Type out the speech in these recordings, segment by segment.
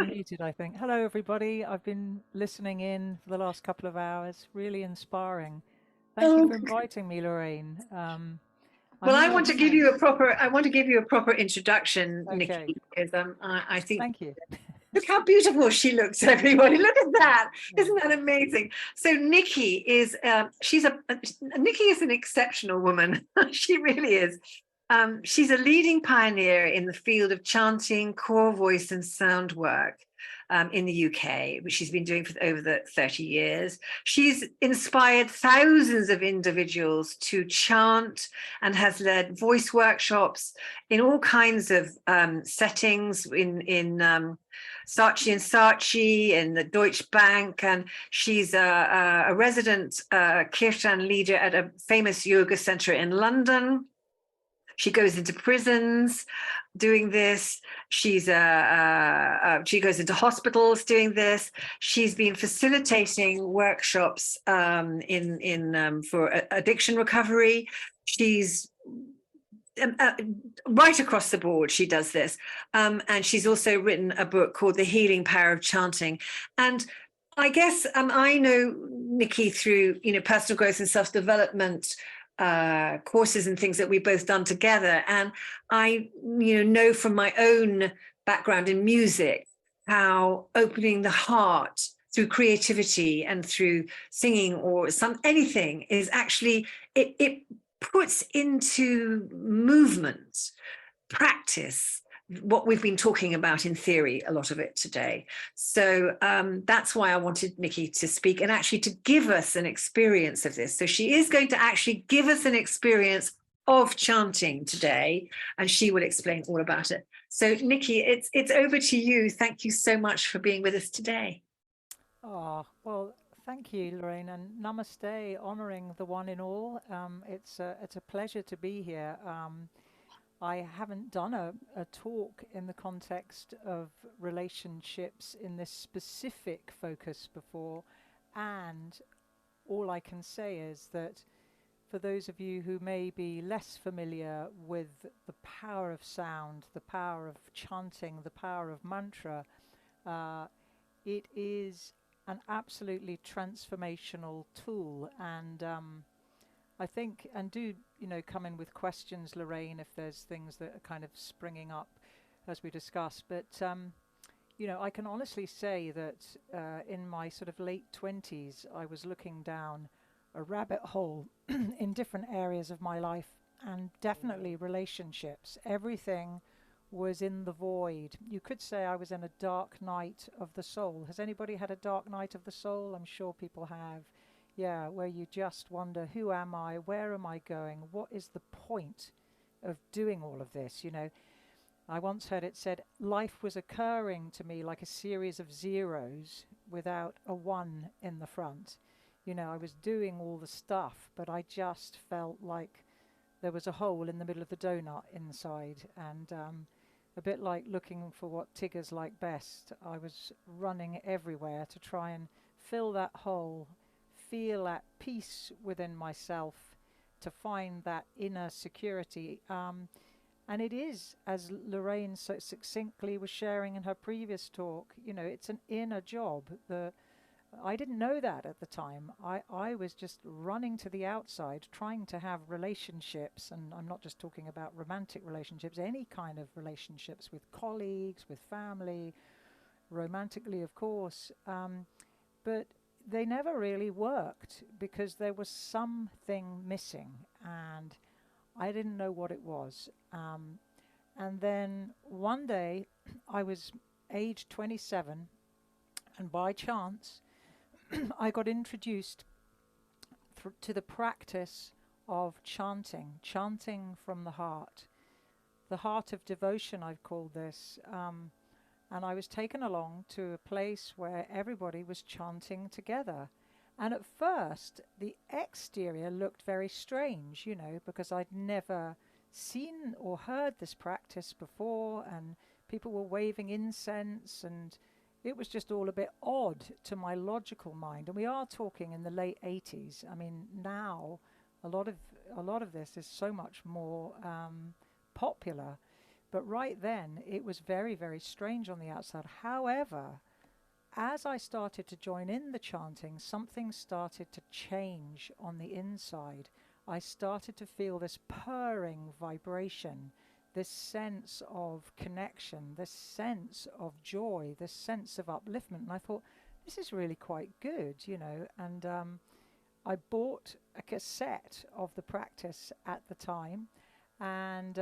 unmuted, I think. Hello, everybody. I've been listening in for the last couple of hours. Really inspiring. Thank you Oh, for inviting me, Lorrayn. well, I'm in I a want to give you a proper. I want to give you a proper introduction, Okay. Nikki, because I think. Thank you. Look how beautiful she looks, everybody. Look at that. Isn't that amazing? So Nikki is Nikki is an exceptional woman. She really is. She's a leading pioneer in the field of chanting, core voice, and sound work in the UK, which she's been doing for over 30 years. She's inspired thousands of individuals to chant and has led voice workshops in all kinds of settings in Saatchi and Saatchi and the Deutsche Bank, and she's a resident Kirtan leader at a famous yoga center in London. She goes into prisons doing this. She goes into hospitals doing this. She's been facilitating workshops for addiction recovery. She's right across the board, she does this. And she's also written a book called The Healing Power of Chanting. And I guess I know Nikki through personal growth and self-development courses and things that we've both done together. And I know from my own background in music how opening the heart through creativity and through singing or anything is actually it puts into movement, practice, what we've been talking about in theory, a lot of it today. So that's why I wanted Nikki to speak and actually to give us an experience of this. So she is going to actually give us an experience of chanting today, and she will explain all about it. So Nikki, it's over to you. Thank you so much for being with us today. Oh, well, thank you, Lorrayn, and namaste, honoring the one in all. It's a pleasure to be here. I haven't done a talk in the context of relationships in this specific focus before, and all I can say is that for those of you who may be less familiar with the power of sound, the power of chanting, the power of mantra, uh, it is an absolutely transformational tool. And I think, and do come in with questions, Lorrayn, if there's things that are kind of springing up as we discuss. But I can honestly say that in my sort of late 20s, I was looking down a rabbit hole in different areas of my life, and definitely relationships. Everything was in the void. You could say I was in a dark night of the soul. Has anybody had a dark night of the soul? I'm sure people have. Yeah, where you just wonder, who am I? Where am I going? What is the point of doing all of this? I once heard it said, life was occurring to me like a series of zeros without a one in the front. I was doing all the stuff, but I just felt like there was a hole in the middle of the donut inside. And a bit like looking for what Tiggers like best, I was running everywhere to try and fill that hole, feel at peace within myself, to find that inner security. And it is, as Lorrayn so succinctly was sharing in her previous talk, it's an inner job. I didn't know that at the time. I was just running to the outside, trying to have relationships, and I'm not just talking about romantic relationships, any kind of relationships with colleagues, with family, romantically, of course. But they never really worked because there was something missing, and I didn't know what it was. And then one day, I was age 27, and by chance, I got introduced to the practice of chanting from the heart of devotion, I've called this. And I was taken along to a place where everybody was chanting together. And at first, the exterior looked very strange, because I'd never seen or heard this practice before, and people were waving incense, and it was just all a bit odd to my logical mind. And we are talking in the late 80s. I mean, now a lot of this is so much more popular. But right then, it was very, very strange on the outside. However, as I started to join in the chanting, something started to change on the inside. I started to feel this purring vibration, this sense of connection, this sense of joy, this sense of upliftment. And I thought, this is really quite good, you know. And I bought a cassette of the practice at the time, and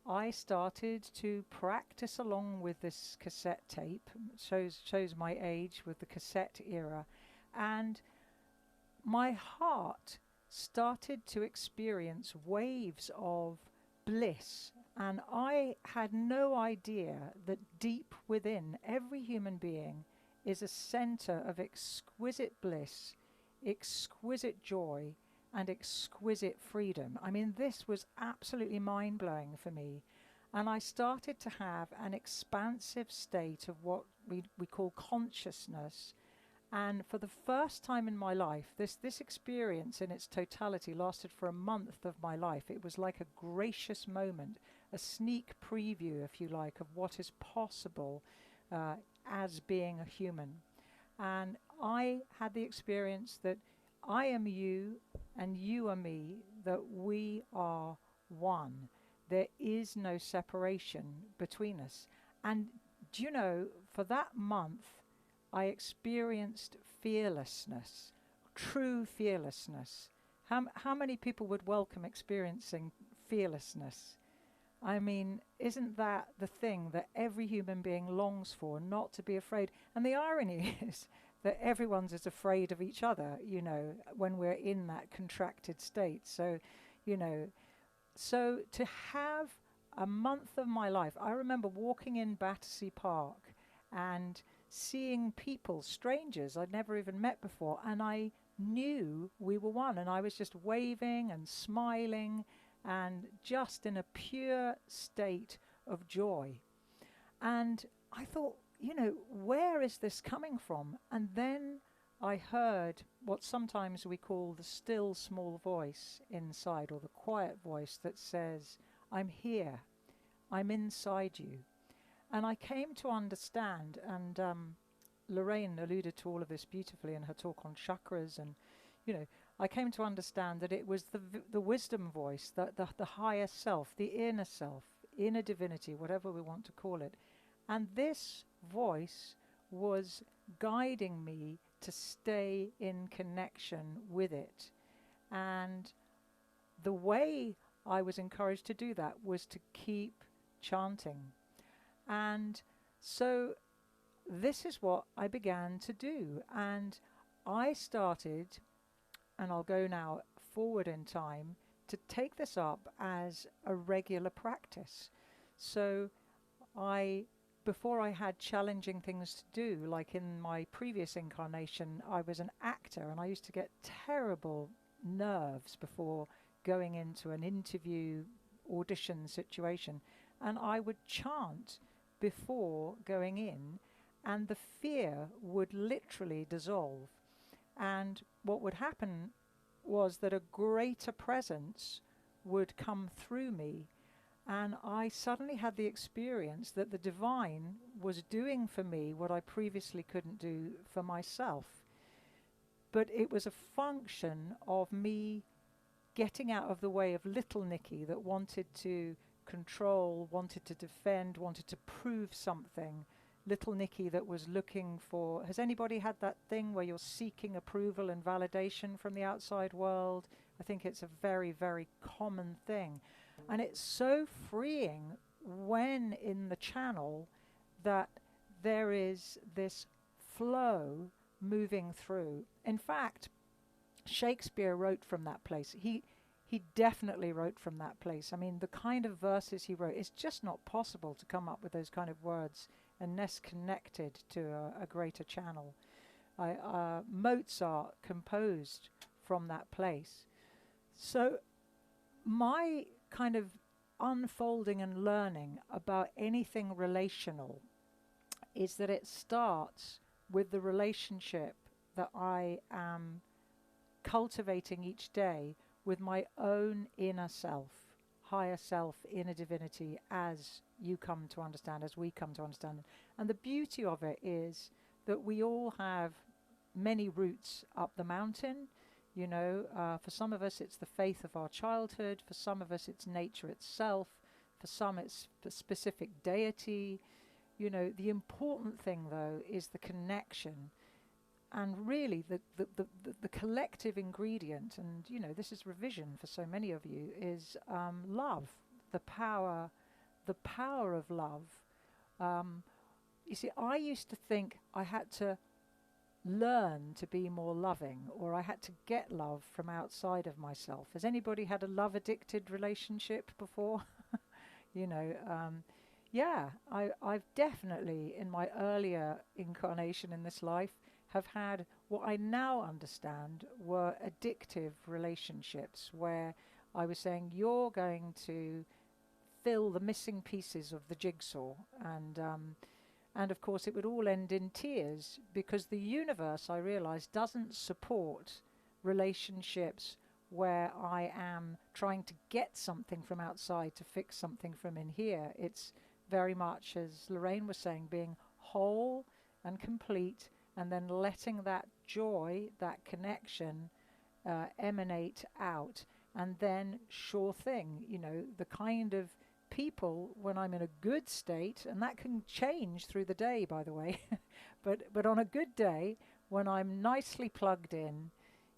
I started to practice along with this cassette tape. Shows my age with the cassette era. And my heart started to experience waves of bliss. And I had no idea that deep within every human being is a center of exquisite bliss, exquisite joy, and exquisite freedom. I mean, this was absolutely mind-blowing for me. And I started to have an expansive state of what we call consciousness. And for the first time in my life, this experience in its totality lasted for a month of my life. It was like a gracious moment, a sneak preview, if you like, of what is possible as being a human. And I had the experience that I am you and you are me, that we are one. There is no separation between us. And do you know, for that month, I experienced fearlessness, true fearlessness. How many people would welcome experiencing fearlessness? I mean, isn't that the thing that every human being longs for, not to be afraid? And the irony is that everyone's as afraid of each other, you know, when we're in that contracted state. So, you know, so to have a month of my life, I remember walking in Battersea Park and seeing people, strangers I'd never even met before, and I knew we were one, and I was just waving and smiling and just in a pure state of joy. And I thought, you know, where is this coming from? And then I heard what sometimes we call the still small voice inside, or the quiet voice that says, I'm here, I'm inside you. And I came to understand, and Lorrayn alluded to all of this beautifully in her talk on chakras, and, you know, I came to understand that it was the wisdom voice, the higher self, the inner self, inner divinity, whatever we want to call it. And this voice was guiding me to stay in connection with it. And the way I was encouraged to do that was to keep chanting. And so this is what I began to do. And I started, and I'll go now forward in time, to take this up as a regular practice. So before I had challenging things to do, like in my previous incarnation, I was an actor, and I used to get terrible nerves before going into an interview audition situation. And I would chant before going in, and the fear would literally dissolve. And what would happen was that a greater presence would come through me, and I suddenly had the experience that the divine was doing for me what I previously couldn't do for myself. But it was a function of me getting out of the way of little Nikki that wanted to control, wanted to defend, wanted to prove something. Little Nikki that was looking for... Has anybody had that thing where you're seeking approval and validation from the outside world? I think it's a very, very common thing. And it's so freeing when in the channel that there is this flow moving through. In fact, Shakespeare wrote from that place. He definitely wrote from that place. I mean, the kind of verses he wrote, it's just not possible to come up with those kind of words unless connected to a greater channel. Mozart composed from that place. So my kind of unfolding and learning about anything relational is that it starts with the relationship that I am cultivating each day with my own inner self, higher self, inner divinity, as you come to understand, as we come to understand. And the beauty of it is that we all have many routes up the mountain. You know, for some of us it's the faith of our childhood, for some of us it's nature itself, for some it's a specific deity. You know, the important thing though is the connection, and really the collective ingredient, and you know, this is revision for so many of you, is love, the power of love. You see, I used to think I had to learn to be more loving, or I had to get love from outside of myself. Has anybody had a love addicted relationship before? You know, yeah, I've definitely in my earlier incarnation in this life have had what I now understand were addictive relationships, where I was saying, you're going to fill the missing pieces of the jigsaw, and of course it would all end in tears, because the universe, I realized, doesn't support relationships where I am trying to get something from outside to fix something from in here. It's very much, as Lorrayn was saying, being whole and complete, and then letting that joy, that connection emanate out. And then, sure thing, you know, the kind of people, when I'm in a good state, and that can change through the day, by the way, but on a good day, when I'm nicely plugged in,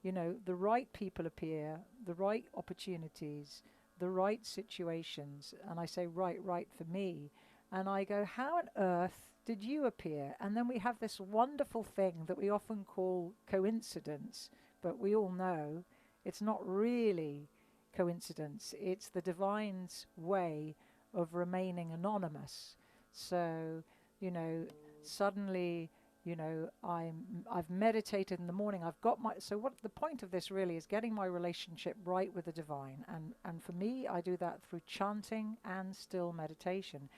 you know, the right people appear, the right opportunities, the right situations, and I say right for me, and I go, how on earth did you appear? And then we have this wonderful thing that we often call coincidence, but we all know it's not really coincidence. It's the divine's way of remaining anonymous. So, you know, suddenly, you know, I've meditated in the morning. I've got my, so what the point of this really is getting my relationship right with the divine. And for me, I do that through chanting and still meditation.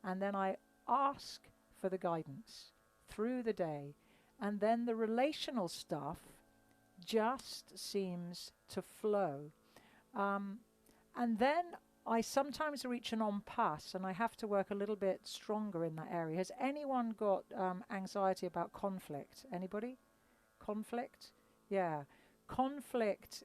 And then I ask for the guidance through the day. And then the relational stuff just seems to flow. And then I sometimes reach an impasse, and I have to work a little bit stronger in that area. Has anyone got anxiety about conflict? Anybody? Conflict? Yeah. Conflict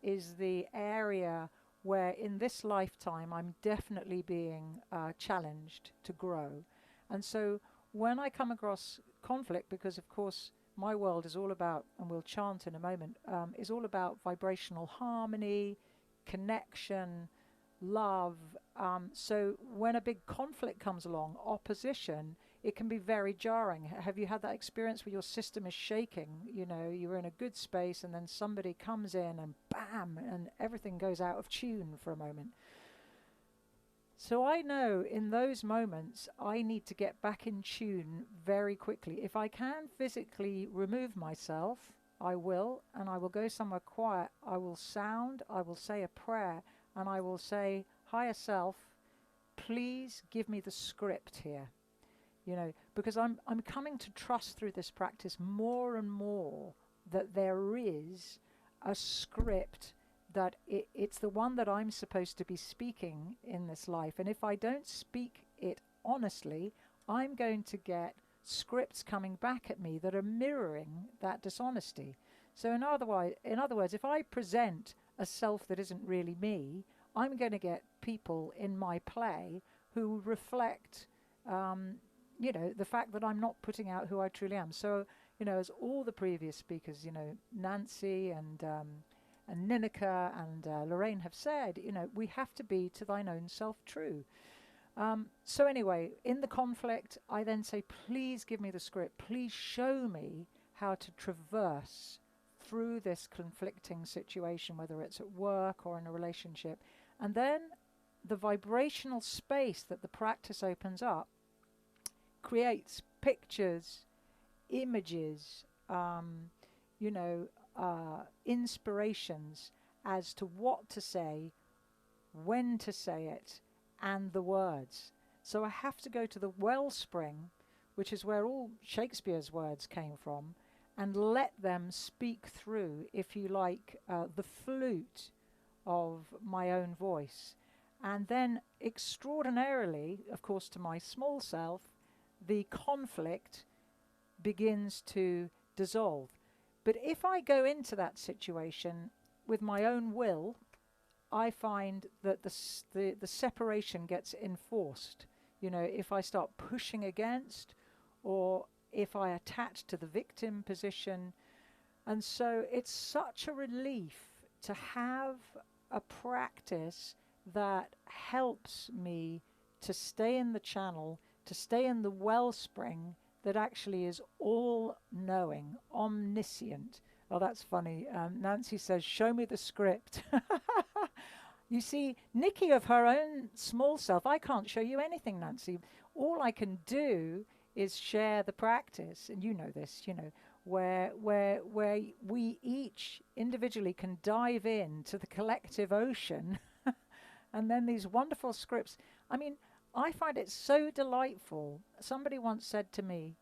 is the area where in this lifetime I'm definitely being challenged to grow. And so when I come across conflict, because of course my world is all about, and we'll chant in a moment, is all about vibrational harmony, connection, love. So when a big conflict comes along, opposition, it can be very jarring. Have you had that experience where your system is shaking? You know, you're in a good space and then somebody comes in and bam, and everything goes out of tune for a moment. So I know in those moments I need to get back in tune very quickly. If I can physically remove myself, I will, and I will go somewhere quiet. I will sound, I will say a prayer, and I will say, higher self, please give me the script here. You know, because I'm coming to trust through this practice more and more that there is a script, that it's the one that I'm supposed to be speaking in this life. And if I don't speak it honestly, I'm going to get scripts coming back at me that are mirroring that dishonesty. So in other words, if I present a self that isn't really me, I'm going to get people in my play who reflect, you know, the fact that I'm not putting out who I truly am. So, you know, as all the previous speakers, you know, Nancy and Ninika and Lorrayn have said, you know, we have to be to thine own self true. So anyway, in the conflict, I then say, please give me the script. Please show me how to traverse through this conflicting situation, whether it's at work or in a relationship. And then the vibrational space that the practice opens up creates pictures, images, you know, inspirations as to what to say, when to say it, and the words. So I have to go to the wellspring, which is where all Shakespeare's words came from, and let them speak through, if you like, the flute of my own voice. And then extraordinarily, of course, to my small self, the conflict begins to dissolve. But if I go into that situation with my own will, I find that the separation gets enforced. You know, if I start pushing against, or if I attach to the victim position. And so it's such a relief to have a practice that helps me to stay in the channel, to stay in the wellspring that actually is all knowing, omniscient. Oh, that's funny. Nancy says, show me the script. You see, Nikki, of her own small self, I can't show you anything, Nancy. All I can do is share the practice, and you know this, you know, where we each individually can dive into the collective ocean, and then these wonderful scripts. I mean, I find it so delightful. Somebody once said to me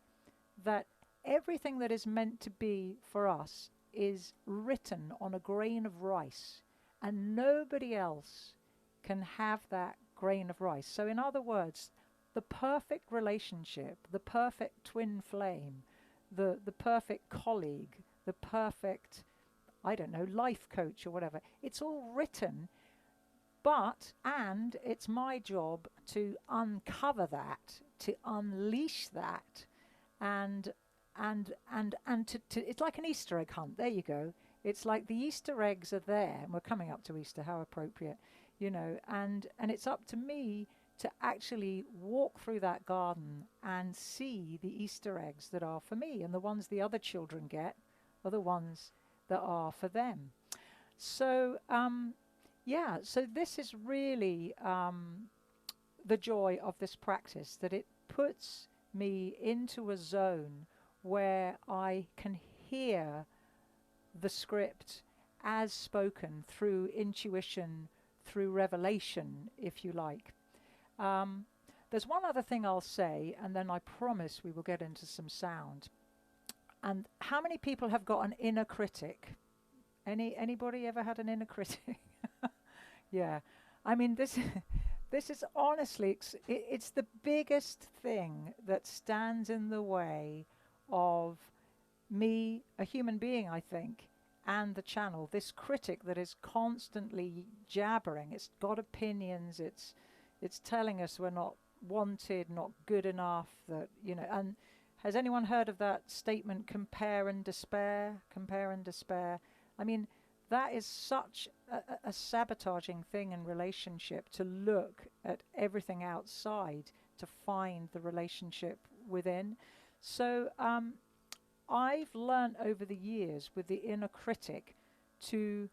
that everything that is meant to be for us is written on a grain of rice, and nobody else can have that grain of rice. So, in other words, the perfect relationship, the perfect twin flame, the perfect colleague, the perfect, I don't know, life coach or whatever, it's all written. And it's my job to uncover that, to unleash that, and to it's like an Easter egg hunt. There you go. It's like the Easter eggs are there, and we're coming up to Easter. How appropriate, you know. And it's up to me to actually walk through that garden and see the Easter eggs that are for me, and the ones the other children get are the ones that are for them. So yeah, so this is really the joy of this practice, that it puts me into a zone where I can hear the script as spoken through intuition, through revelation, if you like. There's one other thing I'll say, and then I promise we will get into some sound. And how many people have got an inner critic? Anybody ever had an inner critic? Yeah, I mean this. This is honestly, it's the biggest thing that stands in the way of me, a human being, I think, and the channel. This critic that is constantly jabbering. It's got opinions. It's telling us we're not wanted, not good enough. That, you know. And has anyone heard of that statement? Compare and despair. Compare and despair. I mean, that is such a sabotaging thing in relationship, to look at everything outside to find the relationship within. So I've learned over the years with the inner critic to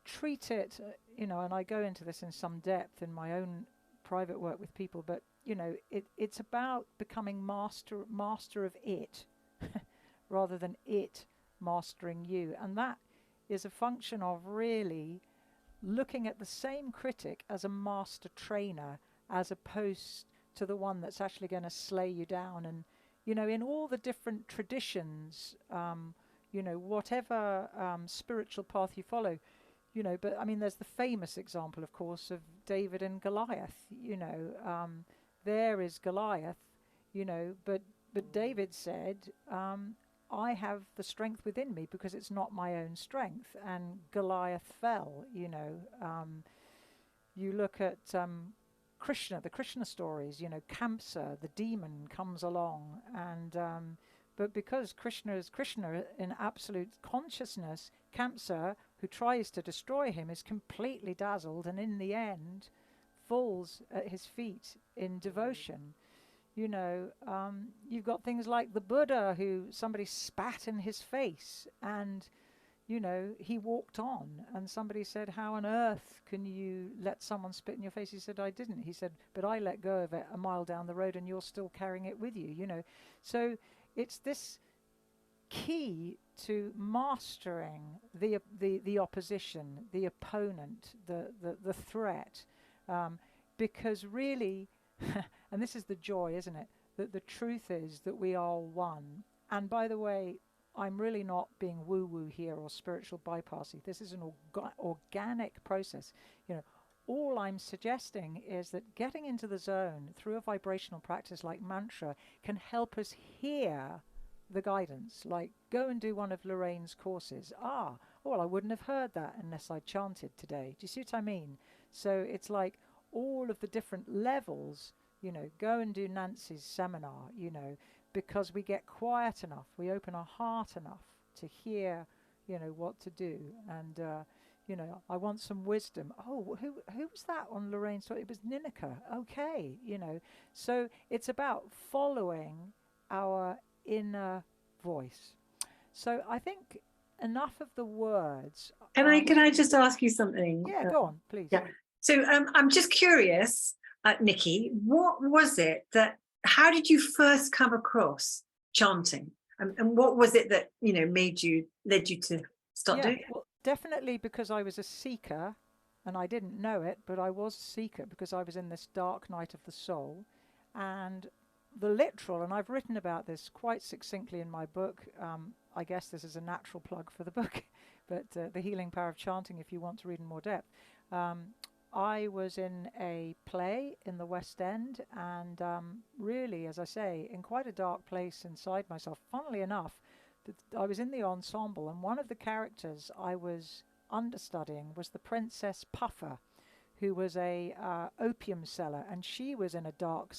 treat it, you know, and I go into this in some depth in my own private work with people, but, you know, it's about becoming master of it rather than it mastering you. And that is a function of really looking at the same critic as a master trainer, as opposed to the one that's actually going to slay you down. And, you know, in all the different traditions, you know, whatever spiritual path you follow, you know, but I mean, there's the famous example, of course, of David and Goliath. You know, there is Goliath, you know, but David said, I have the strength within me because it's not my own strength. And Goliath fell, you know. You look at Krishna, the Krishna stories, you know, Kamsa, the demon, comes along. And but because Krishna is Krishna in absolute consciousness, Kamsa, who tries to destroy him, is completely dazzled, and in the end falls at his feet in devotion. You know, you've got things like the Buddha, who somebody spat in his face, and, you know, he walked on. And somebody said, how on earth can you let someone spit in your face? He said, I didn't. He said, but I let go of it a mile down the road, and you're still carrying it with you, you know. So it's this key to mastering the opposition, the opponent, the threat, because really, and this is the joy, isn't it? That the truth is that we are one. And by the way, I'm really not being woo-woo here or spiritual bypassing. This is an organic process. You know, all I'm suggesting is that getting into the zone through a vibrational practice like mantra can help us hear the guidance. Like, go and do one of Lorrayn's courses. Well, I wouldn't have heard that unless I chanted today. Do you see what I mean? So it's like all of the different levels, go and do Nancy's seminar, because we get quiet enough, we open our heart enough to hear, what to do. And, I want some wisdom. Oh, who was that on Lorrayn's story? It was Ninika. Okay, So it's about following our inner voice. So I think enough of the words. Can I just ask you something? Yeah, go on, please. Yeah. So I'm just curious, Nikki, what was it how did you first come across chanting? And what was it that, led you to start doing it? Well, definitely because I was a seeker and I didn't know it, but I was a seeker because I was in this dark night of the soul. And the literal, and I've written about this quite succinctly in my book. I guess this is a natural plug for the book, but The Healing Power of Chanting, if you want to read in more depth. I was in a play in the West End and really, as I say, in quite a dark place inside myself. Funnily enough, I was in the ensemble, and one of the characters I was understudying was the Princess Puffer, who was a opium seller, and she was in a dark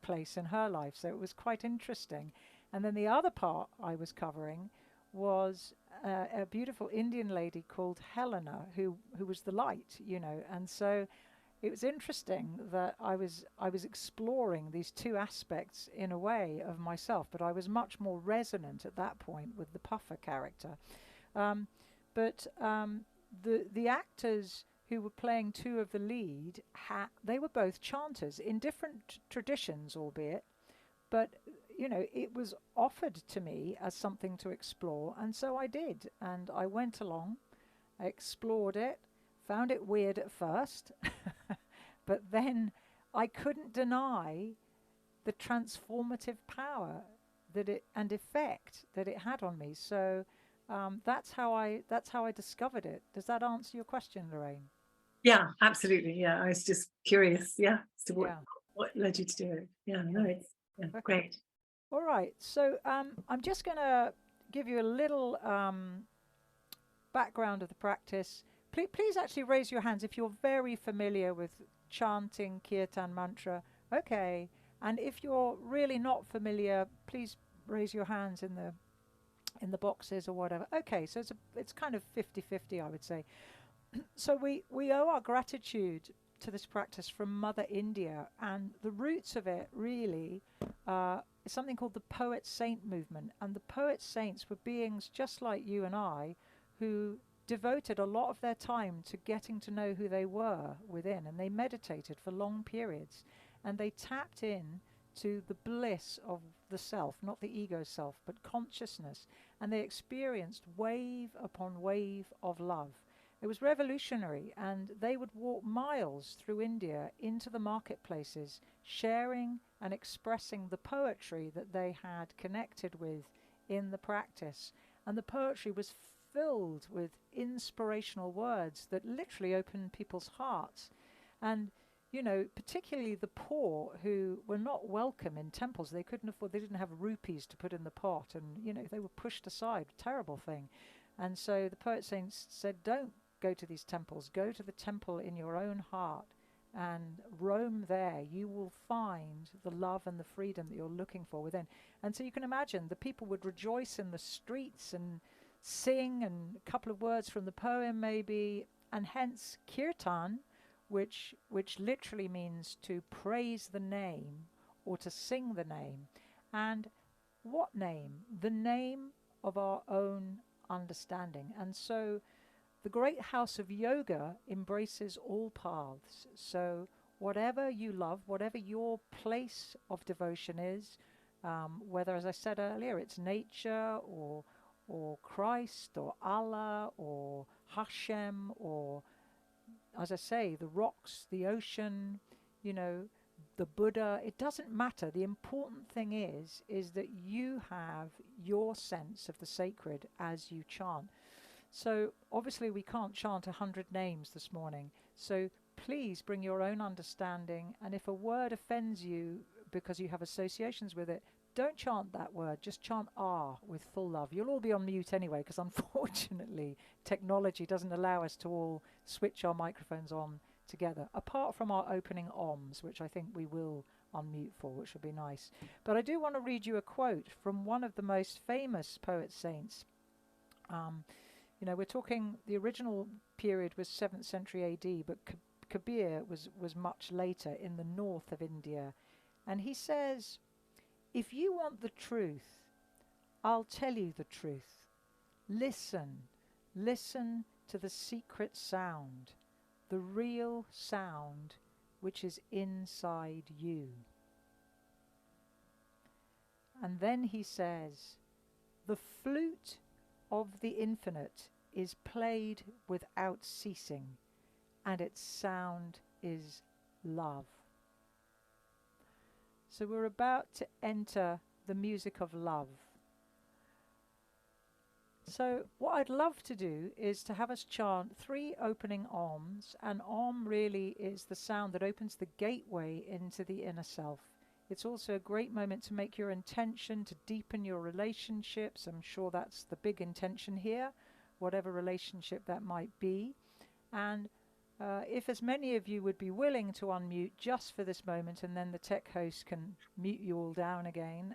place in her life, so it was quite interesting. And then the other part I was covering was a beautiful Indian lady called Helena, who was the light, and so it was interesting that I was exploring these two aspects in a way of myself, but I was much more resonant at that point with the Puffer character. Um, but the actors who were playing two of the lead, they were both chanters in different traditions, albeit, but it was offered to me as something to explore, and so I did, and I went along, I explored it, found it weird at first, but then I couldn't deny the transformative power and effect that it had on me. So that's how I discovered it. Does that answer your question, Lorrayn? Yeah, absolutely. Yeah, I was just curious. Yeah, as to Yeah. what led you to do it. Yeah, no, it's Okay. great. All right. So I'm just going to give you a little background of the practice. Please actually raise your hands if you're very familiar with chanting, kirtan, mantra. Okay. And if you're really not familiar, please raise your hands in the boxes or whatever. Okay, so it's kind of 50-50, I would say. So we owe our gratitude to this practice from Mother India, and the roots of it really is something called the poet saint movement. And the poet saints were beings just like you and I, who devoted a lot of their time to getting to know who they were within, and they meditated for long periods, and they tapped in to the bliss of the self, not the ego self, but consciousness, and they experienced wave upon wave of love. It was revolutionary, and they would walk miles through India into the marketplaces, sharing and expressing the poetry that they had connected with in the practice. And the poetry was filled with inspirational words that literally opened people's hearts. And particularly the poor who were not welcome in temples. They couldn't afford, they didn't have rupees to put in the pot, and they were pushed aside. Terrible thing. And so the poet saints said, don't go to these temples, go to the temple in your own heart and roam there. You will find the love and the freedom that you're looking for within. And so you can imagine the people would rejoice in the streets and sing, and a couple of words from the poem maybe, and hence kirtan, which literally means to praise the name or to sing the name. And what name? The name of our own understanding. And so the great house of yoga embraces all paths. So whatever you love, whatever your place of devotion is, whether, as I said earlier, it's nature or Christ or Allah or Hashem, or, as I say, the rocks, the ocean, the Buddha, it doesn't matter. The important thing is that you have your sense of the sacred as you chant. So obviously we can't chant 100 names this morning. So please bring your own understanding, and if a word offends you because you have associations with it, don't chant that word, just chant ah with full love. You'll all be on mute anyway, because unfortunately technology doesn't allow us to all switch our microphones on together, apart from our opening oms, which I think we will unmute for, which will be nice. But I do want to read you a quote from one of the most famous poet saints. We're talking, the original period was 7th century AD, but Kabir was much later in the north of India. And he says, "If you want the truth, I'll tell you the truth. Listen, listen to the secret sound, the real sound which is inside you." And then he says, "The flute of the infinite is played without ceasing, and its sound is love." So we're about to enter the music of love. So what I'd love to do is to have us chant 3 opening oms, and om really is the sound that opens the gateway into the inner self. It's also a great moment to make your intention to deepen your relationships. I'm sure that's the big intention here, whatever relationship that might be. And if as many of you would be willing to unmute just for this moment, and then the tech host can mute you all down again,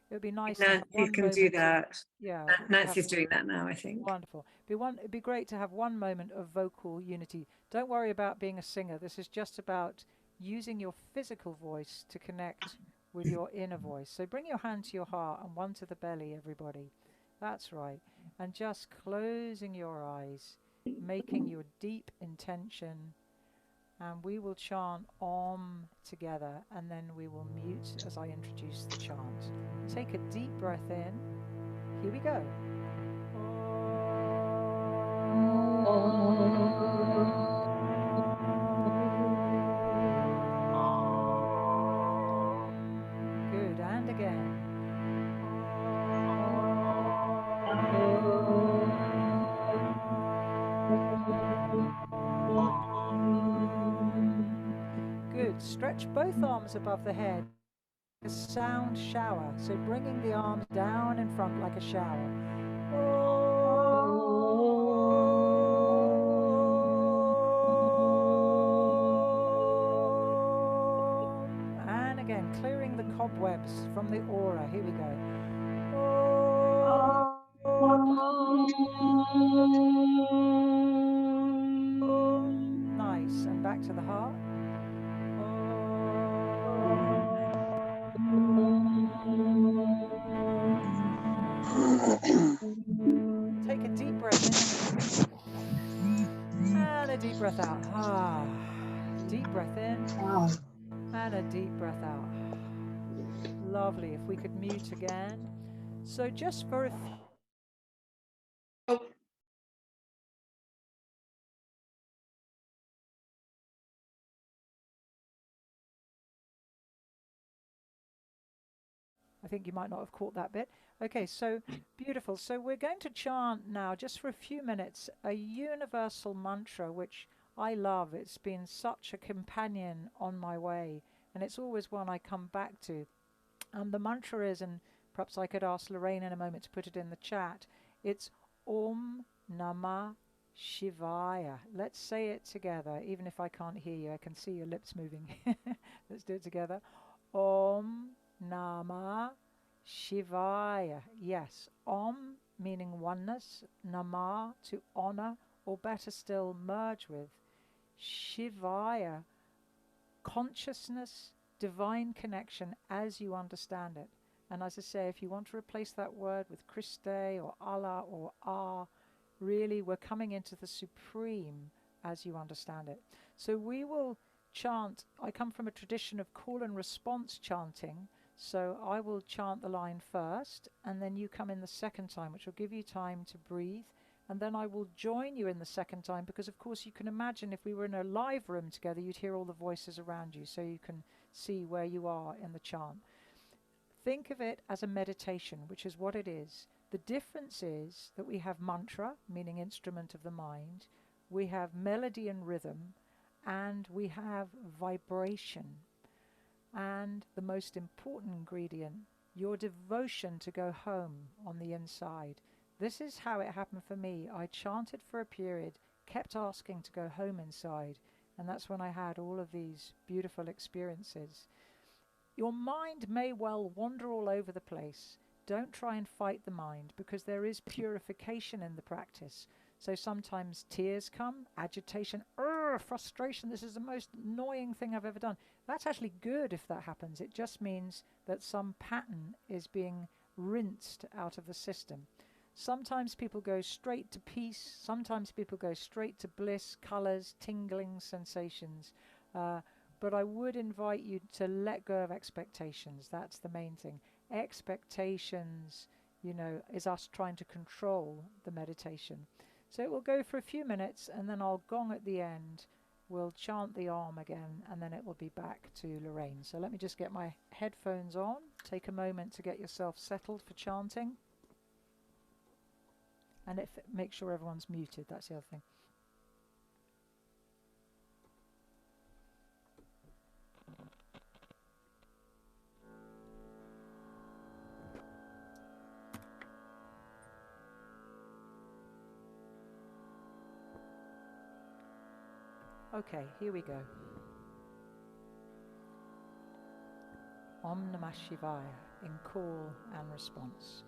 it would be nice to have Nancy one can moment do that. yeah, Nancy's doing that now, I think. wonderful. It'd be great to have one moment of vocal unity. Don't worry about being a singer. This is just about using your physical voice to connect with your inner voice. So bring your hand to your heart and one to the belly, everybody. That's right. And just closing your eyes, making your deep intention, and we will chant Om together, and then we will mute as I introduce the chant. Take a deep breath in. Here we go. Good, and again. Good. Stretch both arms above the head. A sound shower. So bringing the arms down in front like a shower. And again, clearing the cobwebs from the aura. Here we go. Nice. And back to the heart. Take a deep breath in. And a deep breath out. Deep breath in. And a deep breath out. Lovely. If we could mute again. So just for a I think you might not have caught that bit. Okay, so beautiful. So we're going to chant now, just for a few minutes, a universal mantra, which I love. It's been such a companion on my way, and it's always one I come back to. And the mantra is, and perhaps I could ask Lorrayn in a moment to put it in the chat, it's Om Namah Shivaya. Let's say it together, even if I can't hear you. I can see your lips moving. Let's do it together. Om Namah Shivaya. Yes, Om meaning oneness, Namah to honor, or better still, merge with. Shivaya, consciousness, divine connection as you understand it. And as I say, if you want to replace that word with Christe or Allah or Ah, really we're coming into the supreme as you understand it. So we will chant. I come from a tradition of call and response chanting. So I will chant the line first, and then you come in the second time, which will give you time to breathe. And then I will join you in the second time, because of course you can imagine if we were in a live room together, you'd hear all the voices around you, so you can see where you are in the chant. Think of it as a meditation, which is what it is. The difference is that we have mantra, meaning instrument of the mind. We have melody and rhythm. and we have vibration. And the most important ingredient, your devotion to go home on the inside. This is how it happened for me. I chanted for a period, kept asking to go home inside, and that's when I had all of these beautiful experiences. Your mind may well wander all over the place. Don't try and fight the mind, because there is purification in the practice. So sometimes tears come, agitation, frustration, this is the most annoying thing I've ever done. That's actually good if that happens. It just means that some pattern is being rinsed out of the system. Sometimes people go straight to peace, sometimes people go straight to bliss, colors, tingling sensations. But I would invite you to let go of expectations. That's the main thing. Expectations, is us trying to control the meditation. So it will go for a few minutes, and then I'll gong at the end. We'll chant the Om again, and then it will be back to Lorrayn. So let me just get my headphones on. Take a moment to get yourself settled for chanting. And make sure everyone's muted. That's the other thing. Okay, here we go. Om Namah Shivaya in call and response.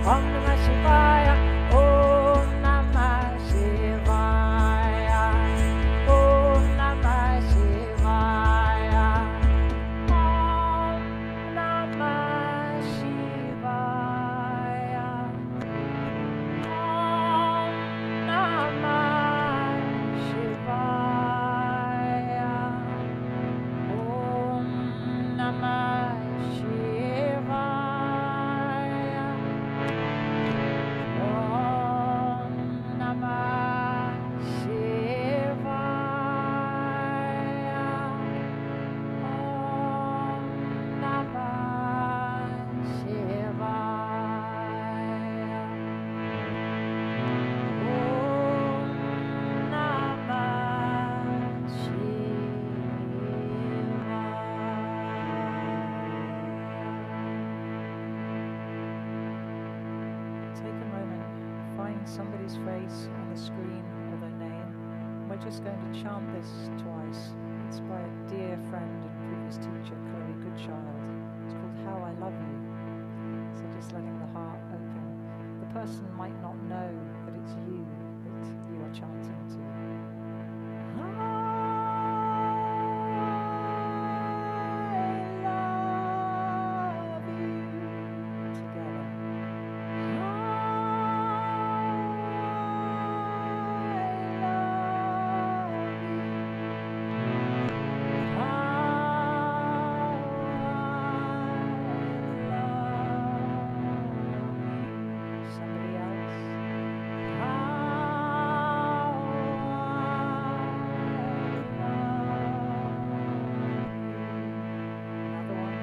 Om Namah Shivaya, Om Namah Shivaya, Om Namah Shivaya, Om Namah Shivaya, Om Namah Shivaya, Om Namah Shivaya, Om Namah Shivaya, Om Namah Shivaya, Om Namah Shivaya. Take a moment, find somebody's face on the screen or their name. We're just going to chant this twice. It's by a dear friend and previous teacher, Chloe Goodchild. It's called How I Love You. So just letting the heart open. The person might not know that it's you that you are chanting to. I love you. Together. I love you. Somebody else. Another one.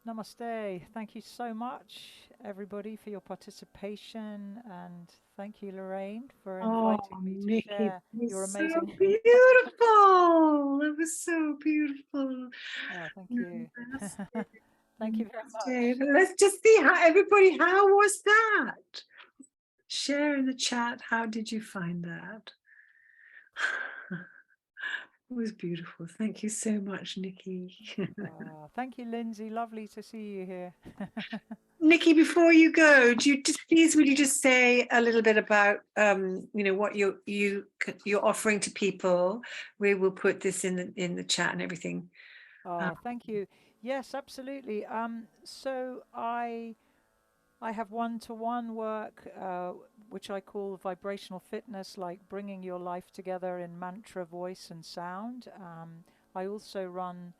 Namaste. Thank you so much, everybody, for your participation. And thank you, Lorrayn, for Oh, inviting me to Nikki, share that your was so amazing. beautiful. That was so beautiful. Oh, thank you. Namaste. Thank you very Namaste. much. Let's just see how everybody, how was that? Share in the chat. How did you find that? It was beautiful. Thank you so much, Nikki. Thank you, Lindsay. Lovely to see you here. Nikki, before you go, do you just please would you just say a little bit about what you're offering to people? We will put this in the chat and everything. Thank you. Yes, absolutely. So I have one-to-one work, which I call vibrational fitness, like bringing your life together in mantra, voice, and sound. I also run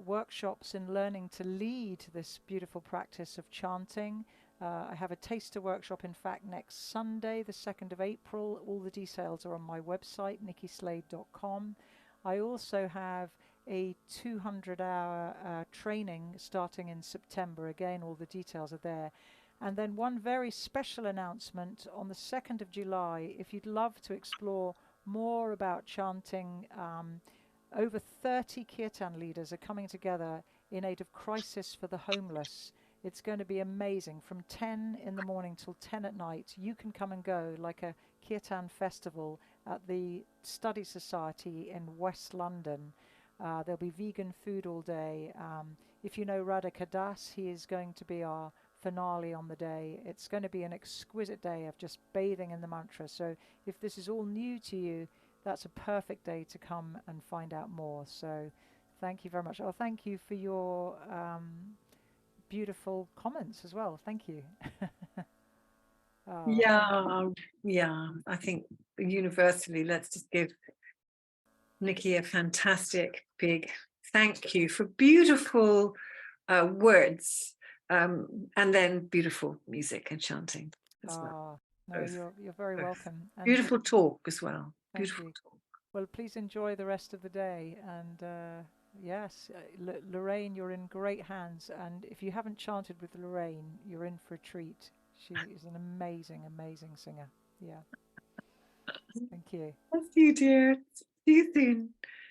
workshops in learning to lead this beautiful practice of chanting. I have a taster workshop, in fact, next Sunday, the 2nd of April. All the details are on my website, nikkislade.com. I also have a 200-hour training starting in September. Again, all the details are there. And then one very special announcement on the 2nd of July, if you'd love to explore more about chanting, over 30 kirtan leaders are coming together in aid of crisis for the homeless. It's going to be amazing. From 10 in the morning till 10 at night, you can come and go like a kirtan festival at the Study Society in West London. There'll be vegan food all day. If you know Radhika Das, he is going to be our finale on the day. It's going to be an exquisite day of just bathing in the mantra. So if this is all new to you, that's a perfect day to come and find out more. So thank you very much. Oh, thank you for your beautiful comments as well. Thank you. Oh, thank you. Yeah. I think universally, let's just give Nikki a fantastic big thank you for beautiful words, and then beautiful music and chanting as well. Oh, no, Both, you're very both. welcome. And Beautiful talk as well. thank Beautiful you. talk. Well, please enjoy the rest of the day. And yes, Lorrayn, you're in great hands. And if you haven't chanted with Lorrayn, you're in for a treat. She is an amazing, amazing singer. Yeah. Thank you. Thank you, dear. See you soon.